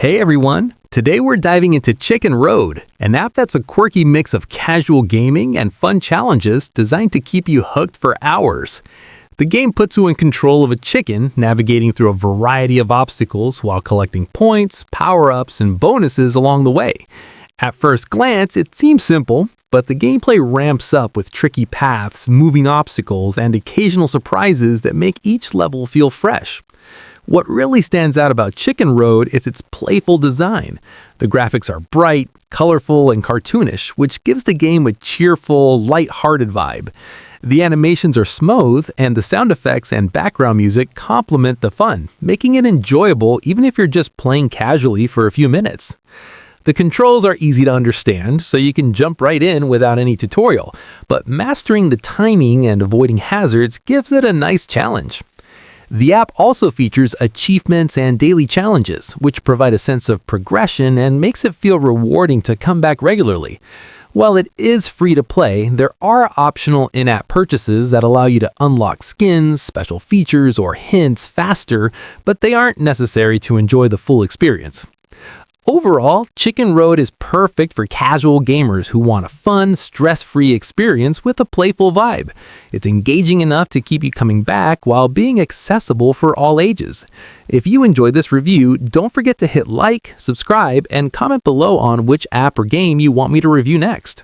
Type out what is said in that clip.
Hey everyone! Today we're diving into Chicken Road, an app that's a quirky mix of casual gaming and fun challenges designed to keep you hooked for hours. The game puts you in control of a chicken, navigating through a variety of obstacles while collecting points, power-ups, and bonuses along the way. At first glance, it seems simple, but the gameplay ramps up with tricky paths, moving obstacles, and occasional surprises that make each level feel fresh. What really stands out about Chicken Road is its playful design. The graphics are bright, colorful, and cartoonish, which gives the game a cheerful, light-hearted vibe. The animations are smooth, and the sound effects and background music complement the fun, making it enjoyable even if you're just playing casually for a few minutes. The controls are easy to understand, so you can jump right in without any tutorial, but mastering the timing and avoiding hazards gives it a nice challenge. The app also features achievements and daily challenges, which provide a sense of progression and makes it feel rewarding to come back regularly. While it is free to play, there are optional in-app purchases that allow you to unlock skins, special features, or hints faster, but they aren't necessary to enjoy the full experience. Overall, Chicken Road is perfect for casual gamers who want a fun, stress-free experience with a playful vibe. It's engaging enough to keep you coming back while being accessible for all ages. If you enjoyed this review, don't forget to hit like, subscribe, and comment below on which app or game you want me to review next.